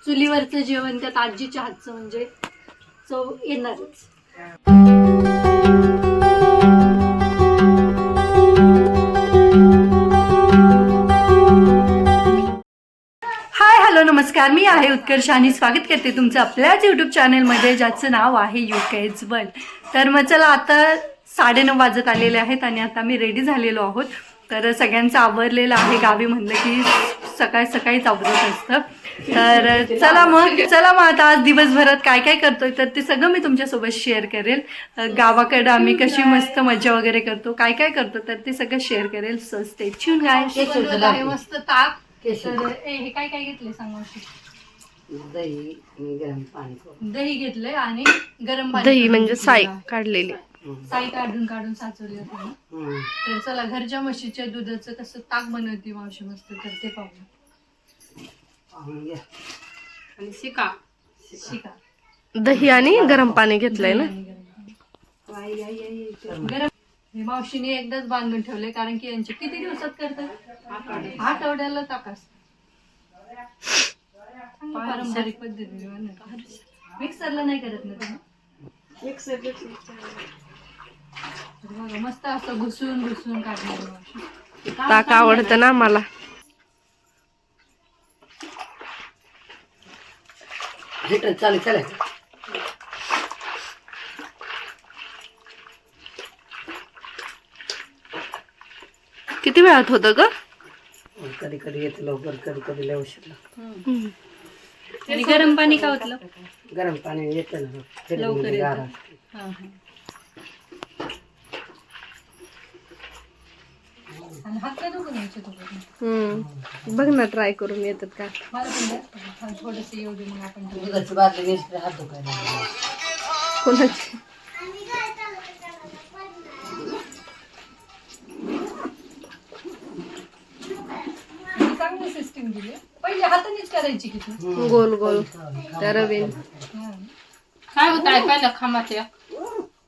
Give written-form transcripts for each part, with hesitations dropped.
चुलीवरचं जेवण त्यात आजीच्या हातचं म्हणजे चव येणारच. हाय हॅलो नमस्कार, मी आहे उत्कर्ष आणि स्वागत करते तुमचं आपल्याच यूट्यूब चॅनलमध्ये ज्याचं नाव आहे युकेज वर्ल्ड. तर मग चला, आता 9:30 वाजत आलेले आहेत आणि आता मी रेडी झालेलो आहोत. तर सगळ्यांचं आवरलेलं आहे. गावी म्हणलं की सकाळी सकाळीच आवरत असतं. तर चला मग आता आज दिवसभरात काय काय करतोय तर ते सगळं मी तुमच्यासोबत शेअर करेल. गावाकडं आम्ही कशी मस्त मजा वगैरे करतो, काय काय करतो तर ते सगळं शेअर करेल. So stay tune guys. आहे मस्त ताक. तर हे काय काय घेतले सांगा. दही आणि गरम पाणी. दही घेतलंय आणि गरम पाणी. दही म्हणजे साई काढलेली, साई काढून साचवली होती. तर चला, घरच्या म्हशीच्या दुधाचं कसं ताक बनवते मावशी मस्त, तर ते पाहूया. आणि शिका दही आणि गरम पाणी घेतलंय ना. गरम हे मावशीने एकदाच बांधून ठेवले, कारण की यांचे किती दिवसात करतात, आठवड्याला ताक असतं. पारंपरिक पद्धतीने मिक्सरला नाही करत ना तुम्ही. बघा मस्त असं घुसून काढणार. ताक आवडतं ना मला. हिटर चालेल चालेल. किती वेळात होतं ग? कधी कधी येत लवकर, कधी कधी लय उशीर लागतो. आणि गरम पाणी का होतलं? गरम पाणी येतं ना लवकर येतं. गार. आणि हात काय दुखून यायचे तो. बघ ना, ट्राय करून येतात का. मला पण थोडस येऊ दे, मग आपण दुधाची बाटली नेसली हात दुखायला. कोणाची? चांगली सिस्टीम दिली. पहिले हातानेच करायची किती गोल गोल त्या रवीन. काय होत आहे पहिल्या खामाच्या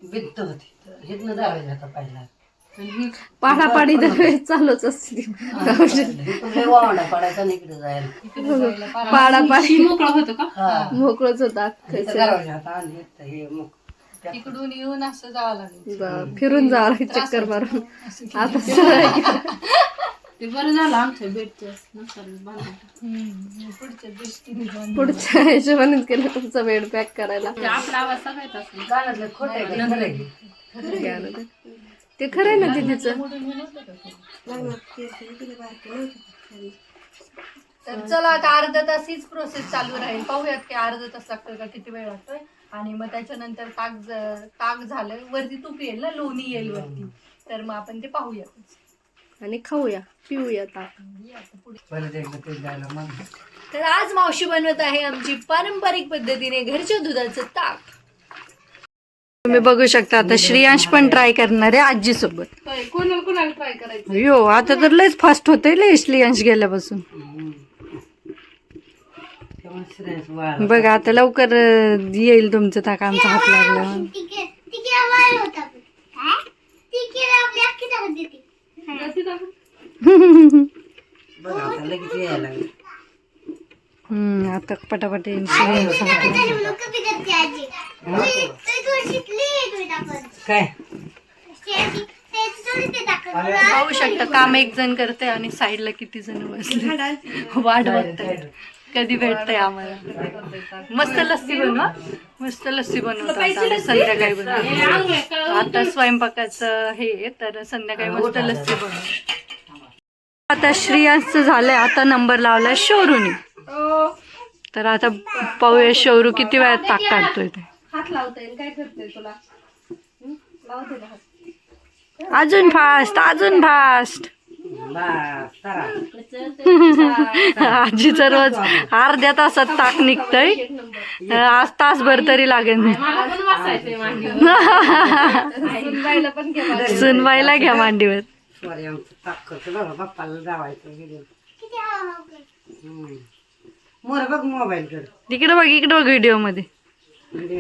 बित्त होती, हिथनं जायचं आता पहिला. पाडापाडी तर चालूच असते. वावडा पडायचा आणि इकडे जायला. पाडापाडी मोकळं होतं का? मोकळच होता. तिकडून येऊन असं जावं लागेल, फिरून जावं लागेल, चक्कर मारून. आता ते बरं झालं आमच्या बेडचं पुढच्या दृष्टीने. पुढच्या हिशोबानेच केलं तुमचा बेड पॅक करायला. आपला आवाज सगळ्यात असेल. गाण्यातलं खोट आहे. ते खरं आहे ना दीदीचं. तर चला, आता अर्धा तास हीच प्रोसेस चालू राहील. पाहूयात की अर्धा तास लागतोय का किती वेळ लागतोय. आणि मग त्याच्यानंतर ताक झालं, वरती तूप येईल ना, लोणी येईल वरती. तर मग आपण ते पाहूयात आणि खाऊया, पिऊया ताक. तर आज मावशी बनवत आहे आमची पारंपरिक पद्धतीने घरच्या दुधाचं ताक. तुम्ही बघू शकता, आता श्रेयांश पण ट्राय करणार आहे आजी सोबत. कोणाला ट्राय करायचं? यो, आता तर लयच फास्ट होतंय लय श्रेयांश गेल्यापासून. बघा आता लवकर येईल तुमचं ताक, आमचा हात लागला. आता पटापट येईल. काय पाहू शकता, काम एक जण करते आणि साईडला किती जण बसले वाट बघतायत कधी भेटतंय आम्हाला. मस्त लस्सी बनवा, मस्त लस्सी बनवतात संध्याकाळी बनवतो. आता स्वयंपाकाचं हे, तर संध्याकाळी मस्त लस्सी बनवू. आता श्रेयांशचं झालंय, आता नंबर लावलाय शौरूने. तर आता पाहूया शौरू किती वेळात ताक काढतोय ते. हात लावता येईल काय करतोय तुला? अजून फास्ट, अजून फास्ट. आजीचं रोज अर्ध्या तासात ताक निघतंय, आज तासभर तरी लागेल. सुनवायला घ्या मांडीवर. बाप्पाला जावायचं बघ मोबाईल कर. इकडे बघ व्हिडिओ मध्ये.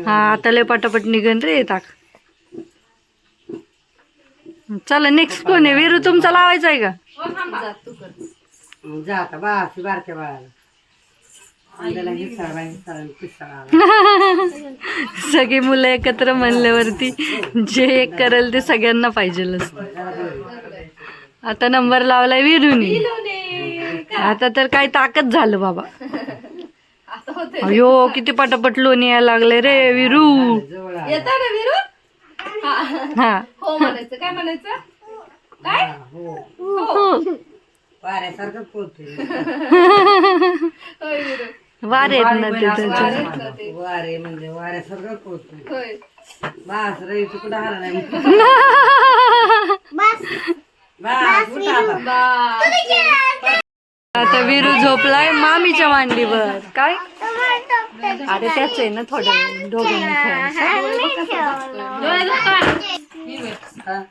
हा, आता लय पटापट निघन रे ताक. चला नेक्स्ट कोण आहे? वीरू तुमचा लावायचा आहे का? जा आता बारक्या बाळाला. अंड्याला हिसाळा हिसाळा पिसाळा. सगळी मुलं एकत्र म्हणल्यावरती जे एक करेल ते सगळ्यांना पाहिजेल असतं. आता नंबर लावलाय विरूनी. आता तर काय ताकद झालं बाबा. अयो किती पटापट लोणी यायला लागले रे विरू. जवळ आलं. येता ना विरू? हा हो म्हणायचं. काय म्हणायचं? काय? हो वाऱ्यासारखं पोहतोय. होय विरू. वारे आहेत ना ते त्याचे. वारे म्हणजे वाऱ्यासारखं पोहतोय. होय. बास रे तू कुठं आला नाही. बास कुठं आला. आता विरू झोपलाय मामीच्या मांडीवर. काय अरे त्याच आहे ना थोडं वेळ दोघांना खेळायचं. हा?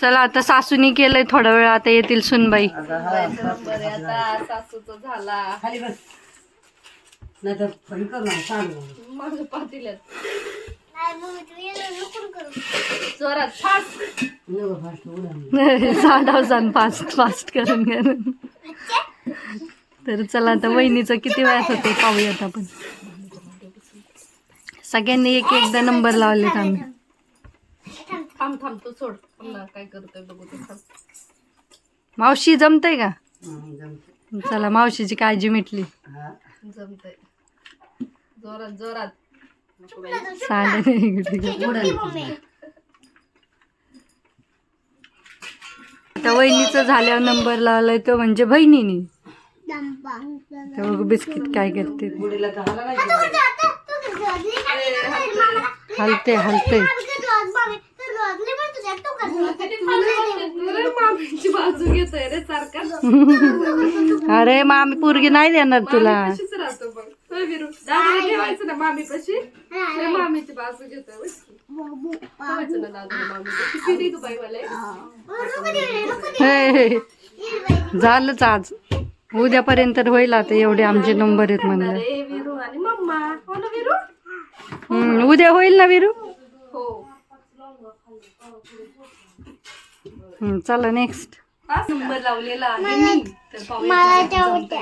चला आता सासूनी केलंय थोडा वेळ. आता येतील सुनबाई. आता हा आता सासूचं झाला. खाली बस नाही तर फोन कर ना सांग. माझं पातील्यात जोरात फास्ट. नको फास्ट उडा. साधाव सांग फास्ट फास्ट करून करून. तर चला आता वहिनीचं किती वेळात होते पाहूयात आपण. सगळ्यांनी एक एकदा नंबर लावलेत आम्ही. थांब थांब तू सोड. पुन्हा काय करतोय बघू तू. थांब. मावशी जमतंय का? जमते. चला मावशीची काळजी मिटली. हा जमतंय. जोरात जोरात. साधं नाही इकडे. आता वहिनीचं झाल्यावर नंबर लावलाय तो म्हणजे बहिणीनी. तेव्हा बिस्किट काय करते ते. बुडीला तर हाला नाही. हलते हलते. मामीची बाजू घेतोय रे सारखा. अरे मामी पोरगी नाही देणार तुला. तशीच राहतो बघ. होय विरू. दादूला ठेवायचं ना मामी पशी. मामीची बाजू घेतोय. ठेवायचं ना दादूला मामी पशी. किती तू बाई मला. हे, झालंच आज. उद्यापर्यंत होईल आता. एवढे आमचे नंबर आहेत म्हणलं. अरे विरू आणि मम्मा. हो ना विरू? उद्या होईल ना विरू. हो. चला नेक्स्ट. नंबर लावलेला आहे मी. तर पाहूया.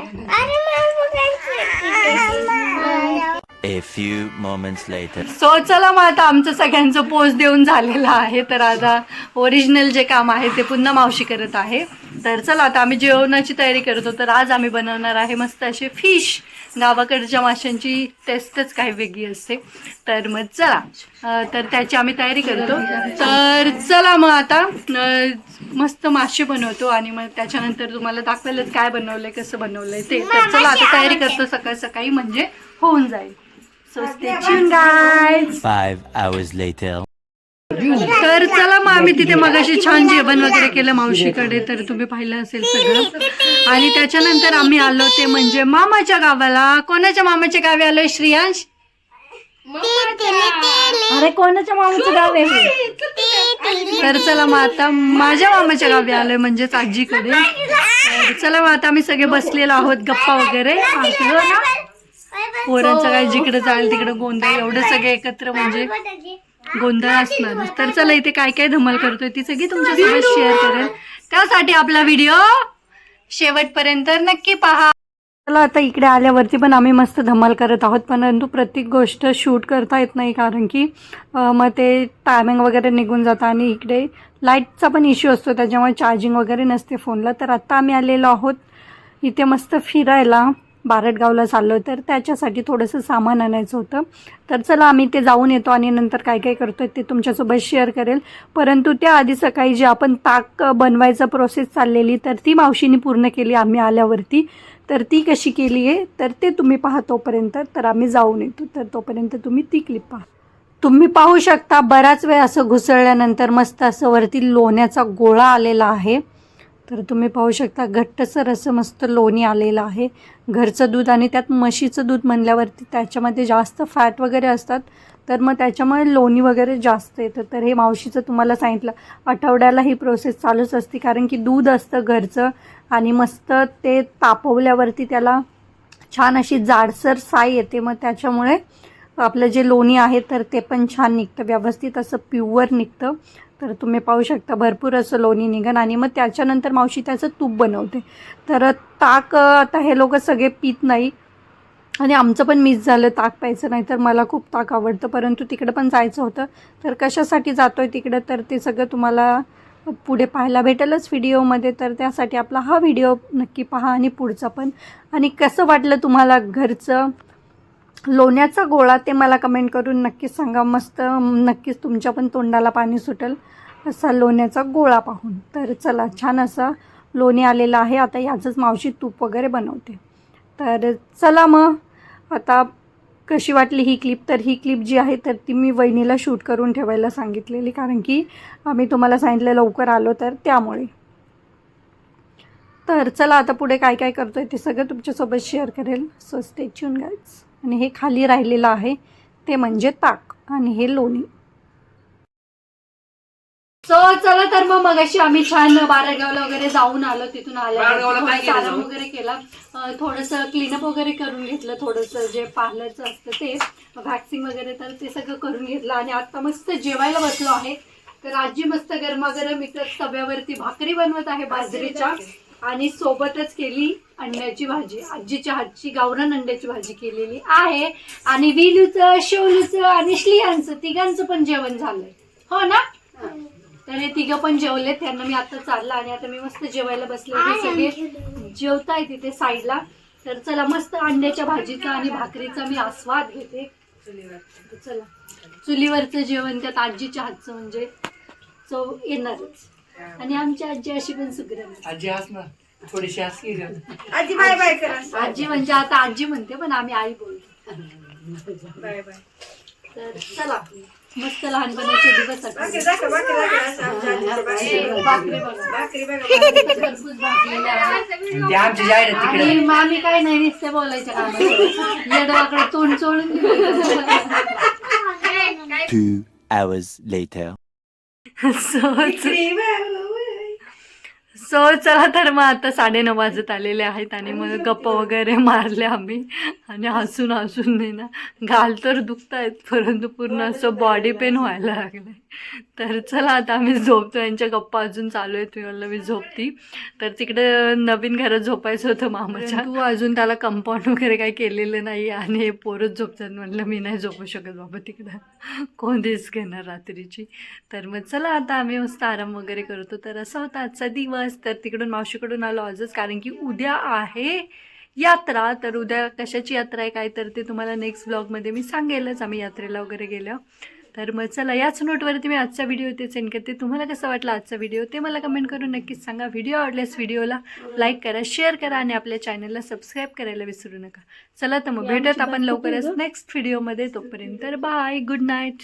A few moments later. So चला मग आता आमचं सगळ्यांचं पोस्ट देऊन झालेलं आहे. तर आता ओरिजिनल जे काम आहे ते पुन्हा मावशी करत आहे. तर चला आता आम्ही जेवणाची तयारी करतो. तर आज आम्ही बनवणार आहे मस्त असे फिश. गावाकडच्या माशांची टेस्टच काही वेगळी असते. तर मग चला तर त्याची आम्ही तयारी करतो. तर चला मग आता मस्त मासे बनवतो आणि मग त्याच्यानंतर तुम्हाला दाखवायलाच काय बनवलंय कसं बनवलंय ते. तर चला आता तयारी करतो सकाळ सकाळी म्हणजे होऊन जाईल. So stay tuned guys. 5 hours later. तर चला मग आम्ही तिथे मगाशी छान जेवण वगैरे केलं मावशीकडे. तर तुम्ही पाहिलं असेल सगळं. आणि त्याच्यानंतर आम्ही आलो ते म्हणजे मामाच्या गावाला. कोणाच्या मामाच्या गावी आलोय श्रियांश? अरे कोणाच्या मामाचं गाव आहे? तर चला मग आता माझ्या मामाच्या गावी आलोय म्हणजेच आजीकडे. तर चला मग आता आम्ही सगळे बसलेलो आहोत गप्पा वगैरे. पोरांचं काय जिकडे जाईल तिकडे गोंधळ. एवढं सगळे एकत्र म्हणजे गोंधळ असणार. तर चला इथे काय काय धमाल करतोय ती सगळी तुमच्यासोबत शेअर करेल. त्यासाठी आपला व्हिडिओ शेवटपर्यंत नक्की पहा. चला आता इकडे आल्यावरती पण आम्ही मस्त धमाल करत आहोत. परंतु प्रत्येक गोष्ट शूट करता येत नाही कारण की मग ते टायमिंग वगैरे निघून जातं आणि इकडे लाईटचा पण इश्यू असतो त्याच्यामुळे चार्जिंग वगैरे नसते फोनला. तर आत्ता आम्ही आलेलो आहोत इथे मस्त फिरायला. बारडगावला चाललो. तर त्याच्यासाठी थोडंसं सामान आणायचं होतं. तर चला आम्ही ते जाऊन येतो आणि नंतर काय काय करतो ते तुमच्यासोबत शेअर करेल. परंतु त्याआधी सकाळी जे आपण ताक बनवायचं प्रोसेस चाललेली तर ती मावशीने पूर्ण केली आम्ही आल्यावरती. तर ती कशी केली आहे तर ते तुम्ही पहा तोपर्यंत. तर आम्ही जाऊन येतो. तर तोपर्यंत तुम्ही ती क्लिप पहा. तुम्ही पाहू शकता बराच वेळ असं घुसळल्यानंतर मस्त असं वरती लोण्याचा गोळा आलेला आहे. तर तुम्ही पाहू शकता घट्टसर असं मस्त लोणी आलेलं आहे. घरचं दूध आणि त्यात म्हशीचं दूध म्हणल्यावरती त्याच्यामध्ये जास्त फॅट वगैरे असतात. तर मग त्याच्यामुळे लोणी वगैरे जास्त येतं. तर हे मावशीचं तुम्हाला सांगितलं आठवड्याला ही प्रोसेस चालूच असते कारण की दूध असतं घरचं आणि मस्त ते तापवल्यावरती त्याला छान अशी जाडसर साय येते. मग त्याच्यामुळे आपलं जे लोणी आहे तर ते पण छान निघतं व्यवस्थित असं प्युअर निघतं. तर तुम्ही पाहू शकता भरपूर असं लोणी निघन आणि मग त्याच्यानंतर मावशी त्याचं तूप बनवते. तर ताक आता हे लोक सगळे पित नाही आणि आमचं पण मिस झालं ताक प्यायचं, नाही तर मला खूप ताक आवडतं, परंतु तिकडं पण जायचं होतं. तर कशासाठी जातो आहे तिकडं तर ते सगळं तुम्हाला पुढे पाहायला भेटेलच व्हिडिओमध्ये. तर त्यासाठी आपला हा व्हिडिओ नक्की पहा आणि पुढचा पण. आणि कसं वाटलं तुम्हाला घरचं लोण्याचा गोळा ते मला कमेंट करून नक्कीच सांगा. मस्त, नक्कीच तुमच्या पण तोंडाला पाणी सुटेल असा लोण्याचा गोळा पाहून. तर चला, छान असा लोणी आलेला आहे. आता याचंच मावशी तूप वगैरे बनवते. तर चला मग, आता कशी वाटली ही क्लिप, तर ही क्लिप जी आहे तर ती मी वहिनीला शूट करून ठेवायला सांगितलेली, कारण की आम्ही तुम्हाला सांगितलं लवकर आलो तर त्यामुळे. तर चला, आता पुढे काय काय करतो आहे ते सगळं तुमच्यासोबत शेअर करेल. So stay tune guys. आणि हे खाली राहिलेलं आहे ते म्हणजे ताक आणि हे लोणी. सो चला, तर मग अशी आम्ही छान बारगावला वगैरे जाऊन आलो. तिथून आल्यावर आराम वगैरे केला, थोडंसं क्लीनअप वगैरे करून घेतलं, थोडंसं जे पार्लरचं असतं ते वॅक्सिंग वगैरे, तर ते सगळं करून घेतलं. आणि आता मस्त जेवायला बसलो आहे. तर आजी मस्त गरमागरम इथं तव्यावरती भाकरी बनवत आहे बाजरीच्या, आणि सोबतच केली अंड्याची भाजी. आजीच्या हातची गावरान अंड्याची भाजी केलेली आहे. आणि विलूचं, शोलूचं आणि श्लियांचं तिघांचं पण जेवण झालंय, हो ना. तर हे तिघं पण जेवले, त्यांना मी आता चाललं. आणि आता मी मस्त जेवायला बसले, सगळे जेवताय तिथे साईडला. तर चला, मस्त अंड्याच्या भाजीचा आणि भाकरीचा मी आस्वाद घेते. चला, चुलीवरचं जेवण त्यात आजीच्या हातचं म्हणजे चव येणारच. आणि आमची आजी अशी पण सुग्रण आजी हस ना, थोडीशी हस की ग. आजी बाय बाय करा. आजी म्हणजे आता आजी म्हणते, पण आम्ही आई बोलतो. Bye bye. तर चला, मस्त लहानपणाचे दिवस भरपूर भाकलेले आहेत. ते आमची जाहिरात तिकडे. आणि मामी काय नाही नुसते बोलायच्या कामाला, येडवाकडे तोंड चोळून 2 hours later. सो चला, तर मग आता 9:30 वाजत आलेले आहेत. आणि मग गप्पा वगैरे मारले आम्ही. आणि हसून हसून नाही ना, गाल तर दुखत आहेत, परंतु पूर्ण असं बॉडी पेन व्हायला लागलं. तर चला, आता आम्ही झोपतो. यांच्या गप्पा अजून चालू आहेत. मी म्हणलं मी झोपती. तर तिकडे नवीन घरात झोपायचं होतं मामाच्या, तू अजून त्याला कंपाऊंड वगैरे काही केलेलं नाही. आणि हे पोरच झोपतात. म्हणलं मी नाही झोपू शकत बाबा, तिकडं कोण रिस्क घेणार रात्रीची. तर मग चला, आता आम्ही मस्त आराम वगैरे करतो. तर असा होता आजचा दिवस. तर तिकडून मावशीकडून आलो आजच, कारण की उद्या आहे यात्रा. तर उद्या कशाची यात्रा आहे काय, तर ते तुम्हाला नेक्स्ट ब्लॉगमध्ये मी सांगेलच, आम्ही यात्रेला वगैरे गेलो. तर मग चला, याच नोटवरती मी आजचा व्हिडिओ इथेच एंड करते. तुम्हाला कसं वाटलं आजचा व्हिडिओ ते मला कमेंट करून नक्कीच सांगा. व्हिडिओ आवडल्यास व्हिडिओला लाईक करा, शेअर करा आणि आपल्या चॅनलला सबस्क्राईब करायला विसरू नका. चला, तर मग भेटत आपण लवकरच नेक्स्ट व्हिडिओमध्ये. तोपर्यंत बाय, गुड नाईट.